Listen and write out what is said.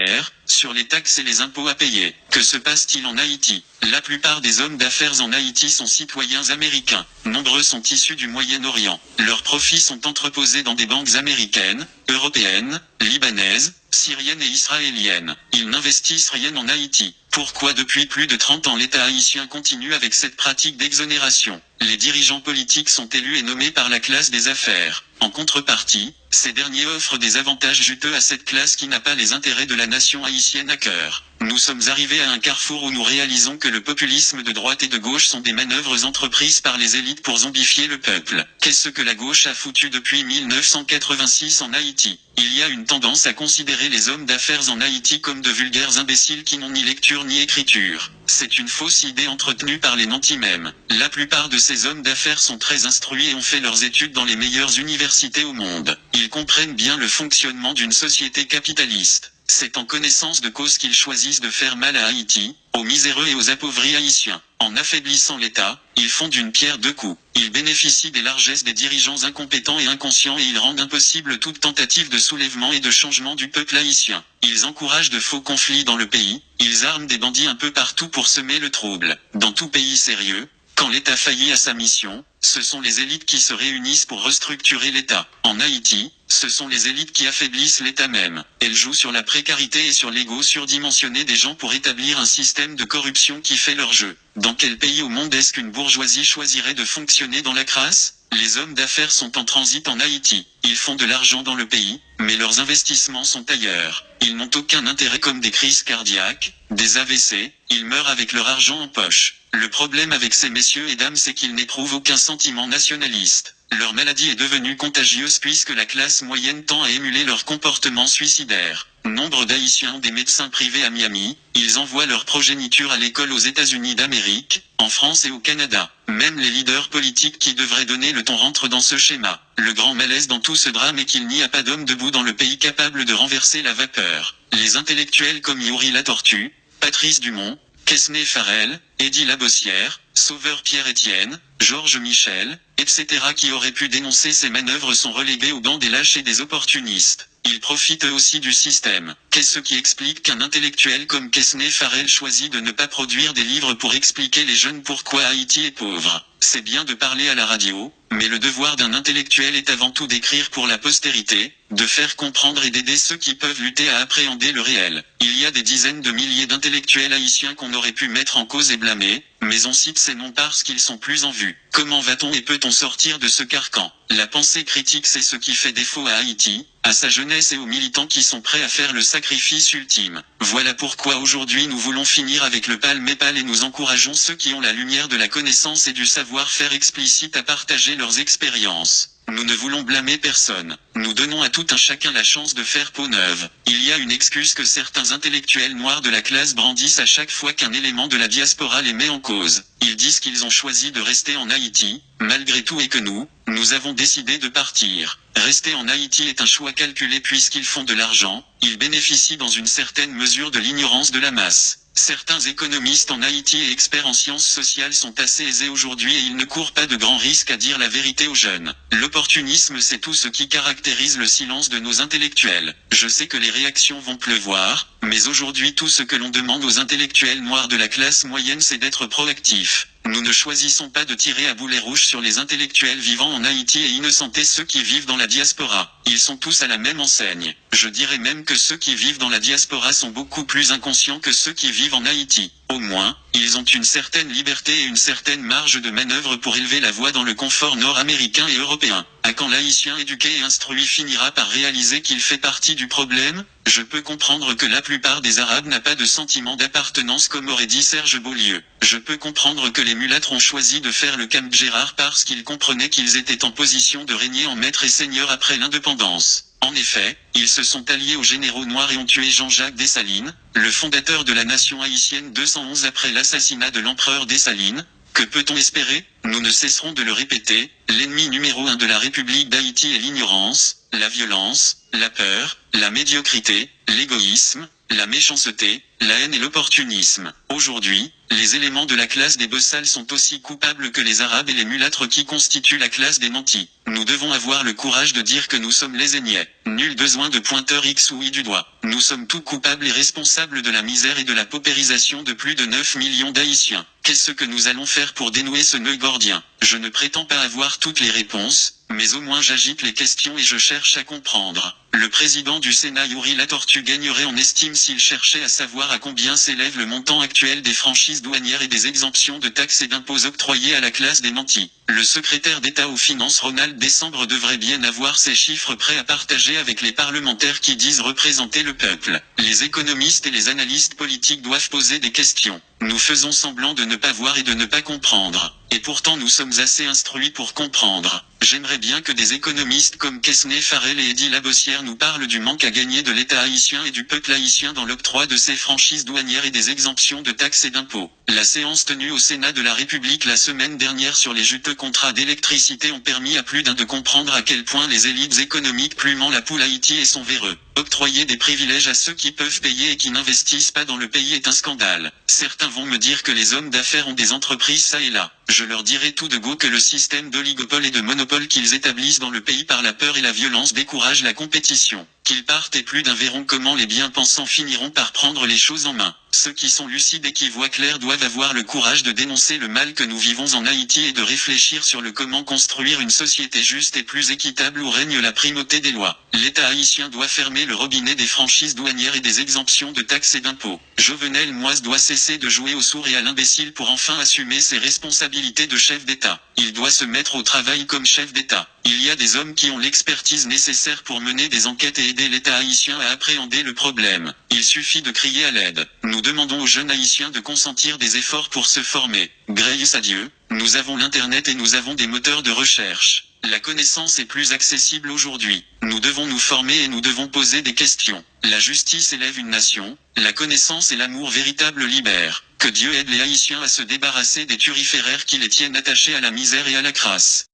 salaire, sur les taxes et les impôts à payer. Que se passe-t-il en Haïti? La plupart des hommes d'affaires en Haïti sont citoyens américains. Nombreux sont issus du Moyen-Orient. Leurs profits sont entreposés dans des banques américaines, européennes, libanaises, syriennes et israéliennes. Ils n'investissent rien en Haïti. Pourquoi depuis plus de 30 ans l'État haïtien continue avec cette pratique d'exonération? Les dirigeants politiques sont élus et nommés par la classe des affaires. En contrepartie, ces derniers offrent des avantages juteux à cette classe qui n'a pas les intérêts de la nation haïtienne à cœur. Nous sommes arrivés à un carrefour où nous réalisons que le populisme de droite et de gauche sont des manœuvres entreprises par les élites pour zombifier le peuple. Qu'est-ce que la gauche a foutu depuis 1986 en Haïti? Il y a une tendance à considérer les hommes d'affaires en Haïti comme de vulgaires imbéciles qui n'ont ni lecture ni écriture. C'est une fausse idée entretenue par les nantis mêmes. La plupart de ces hommes d'affaires sont très instruits et ont fait leurs études dans les meilleures universités au monde. Ils comprennent bien le fonctionnement d'une société capitaliste. C'est en connaissance de cause qu'ils choisissent de faire mal à Haïti, aux miséreux et aux appauvris haïtiens. En affaiblissant l'État, ils font d'une pierre deux coups. Ils bénéficient des largesses des dirigeants incompétents et inconscients et ils rendent impossible toute tentative de soulèvement et de changement du peuple haïtien. Ils encouragent de faux conflits dans le pays, ils arment des bandits un peu partout pour semer le trouble. Dans tout pays sérieux, quand l'État faillit à sa mission, ce sont les élites qui se réunissent pour restructurer l'État. En Haïti, ce sont les élites qui affaiblissent l'État même. Elles jouent sur la précarité et sur l'ego surdimensionné des gens pour établir un système de corruption qui fait leur jeu. Dans quel pays au monde est-ce qu'une bourgeoisie choisirait de fonctionner dans la crasse? Les hommes d'affaires sont en transit en Haïti. Ils font de l'argent dans le pays, mais leurs investissements sont ailleurs. Ils n'ont aucun intérêt comme des crises cardiaques, des AVC, ils meurent avec leur argent en poche. Le problème avec ces messieurs et dames c'est qu'ils n'éprouvent aucun sentiment nationaliste. Leur maladie est devenue contagieuse puisque la classe moyenne tend à émuler leur comportement suicidaire. Nombre d'Haïtiens ont des médecins privés à Miami, ils envoient leur progéniture à l'école aux États-Unis d'Amérique, en France et au Canada. Même les leaders politiques qui devraient donner le ton rentrent dans ce schéma. Le grand malaise dans tout ce drame est qu'il n'y a pas d'homme debout dans le pays capable de renverser la vapeur. Les intellectuels comme Yuri Latortue, Patrice Dumont, Quesnay Farel, Eddie Labossière, Sauveur Pierre-Étienne, Georges Michel, etc. qui auraient pu dénoncer ces manœuvres sont relégués au banc des lâches et des opportunistes. Ils profitent eux aussi du système. Qu'est-ce qui explique qu'un intellectuel comme Quesnay Farel choisit de ne pas produire des livres pour expliquer les jeunes pourquoi Haïti est pauvre? C'est bien de parler à la radio, mais le devoir d'un intellectuel est avant tout d'écrire pour la postérité, de faire comprendre et d'aider ceux qui peuvent lutter à appréhender le réel. Il y a des dizaines de milliers d'intellectuels haïtiens qu'on aurait pu mettre en cause et blâmer, mais on cite ces noms parce qu'ils sont plus en vue. Comment va-t-on et peut-on sortir de ce carcan? La pensée critique c'est ce qui fait défaut à Haïti, à sa jeunesse et aux militants qui sont prêts à faire le sacrifice ultime. Voilà pourquoi aujourd'hui nous voulons finir avec le palme-épale et nous encourageons ceux qui ont la lumière de la connaissance et du savoir-faire explicite à partager leurs expériences. Nous ne voulons blâmer personne. Nous donnons à tout un chacun la chance de faire peau neuve. Il y a une excuse que certains intellectuels noirs de la classe brandissent à chaque fois qu'un élément de la diaspora les met en cause. Ils disent qu'ils ont choisi de rester en Haïti, malgré tout et que nous avons décidé de partir. Rester en Haïti est un choix calculé puisqu'ils font de l'argent, ils bénéficient dans une certaine mesure de l'ignorance de la masse. Certains économistes en Haïti et experts en sciences sociales sont assez aisés aujourd'hui et ils ne courent pas de grands risques à dire la vérité aux jeunes. L'opportunisme c'est tout ce qui caractérise le silence de nos intellectuels. Je sais que les réactions vont pleuvoir, mais aujourd'hui tout ce que l'on demande aux intellectuels noirs de la classe moyenne c'est d'être proactifs. Nous ne choisissons pas de tirer à boulet rouge sur les intellectuels vivant en Haïti et innocenter ceux qui vivent dans la diaspora. Ils sont tous à la même enseigne. Je dirais même que ceux qui vivent dans la diaspora sont beaucoup plus inconscients que ceux qui vivent en Haïti. Au moins, ils ont une certaine liberté et une certaine marge de manœuvre pour élever la voix dans le confort nord-américain et européen. À quand l'Haïtien éduqué et instruit finira par réaliser qu'il fait partie du problème? Je peux comprendre que la plupart des Arabes n'a pas de sentiment d'appartenance comme aurait dit Serge Beaulieu. Je peux comprendre que les mulâtres ont choisi de faire le Camp Gérard parce qu'ils comprenaient qu'ils étaient en position de régner en maître et seigneur après l'indépendance. En effet, ils se sont alliés aux généraux noirs et ont tué Jean-Jacques Dessalines, le fondateur de la nation haïtienne 211 après l'assassinat de l'empereur Dessalines. Que peut-on espérer? Nous ne cesserons de le répéter, l'ennemi numéro 1 de la République d'Haïti est l'ignorance, la violence, la peur, la médiocrité, l'égoïsme, la méchanceté, la haine et l'opportunisme. Aujourd'hui, les éléments de la classe des bossals sont aussi coupables que les arabes et les mulâtres qui constituent la classe des nantis. Nous devons avoir le courage de dire que nous sommes les Aignais. Nul besoin de pointeur X ou Y du doigt. Nous sommes tous coupables et responsables de la misère et de la paupérisation de plus de 9 millions d'Haïtiens. Qu'est-ce que nous allons faire pour dénouer ce nœud gordien? Je ne prétends pas avoir toutes les réponses, mais au moins j'agite les questions et je cherche à comprendre. Le président du Sénat Yuri Latortue gagnerait en estime s'il cherchait à savoir à combien s'élève le montant actuel des franchises douanières et des exemptions de taxes et d'impôts octroyées à la classe des nantis. Le secrétaire d'État aux Finances Ronald Décembre devrait bien avoir ces chiffres prêts à partager avec les parlementaires qui disent représenter le peuple. Les économistes et les analystes politiques doivent poser des questions. Nous faisons semblant de ne pas voir et de ne pas comprendre. Et pourtant nous sommes assez instruits pour comprendre. J'aimerais bien que des économistes comme Quesnay Farrell et Eddy Labossière nous parlent du manque à gagner de l'État haïtien et du peuple haïtien dans l'octroi de ses franchises douanières et des exemptions de taxes et d'impôts. La séance tenue au Sénat de la République la semaine dernière sur les juteux contrats d'électricité ont permis à plus d'un de comprendre à quel point les élites économiques plumant la poule Haïti et sont véreux. Octroyer des privilèges à ceux qui peuvent payer et qui n'investissent pas dans le pays est un scandale. Certains vont me dire que les hommes d'affaires ont des entreprises ça et là. Je leur dirai tout de go que le système d'oligopole et de monopole qu'ils établissent dans le pays par la peur et la violence décourage la compétition. Qu'ils partent et plus d'un verront comment les bien-pensants finiront par prendre les choses en main. Ceux qui sont lucides et qui voient clair doivent avoir le courage de dénoncer le mal que nous vivons en Haïti et de réfléchir sur le comment construire une société juste et plus équitable où règne la primauté des lois. L'État haïtien doit fermer le robinet des franchises douanières et des exemptions de taxes et d'impôts. Jovenel Moïse doit cesser de jouer au sourd et à l'imbécile pour enfin assumer ses responsabilités de chef d'État. Il doit se mettre au travail comme chef d'État. Il y a des hommes qui ont l'expertise nécessaire pour mener des enquêtes et aider l'État haïtien à appréhender le problème. Il suffit de crier à l'aide. Nous demandons aux jeunes haïtiens de consentir des efforts pour se former. Grâce à Dieu, nous avons l'Internet et nous avons des moteurs de recherche. La connaissance est plus accessible aujourd'hui. Nous devons nous former et nous devons poser des questions. La justice élève une nation, la connaissance et l'amour véritable libèrent. Que Dieu aide les Haïtiens à se débarrasser des turiféraires qui les tiennent attachés à la misère et à la crasse.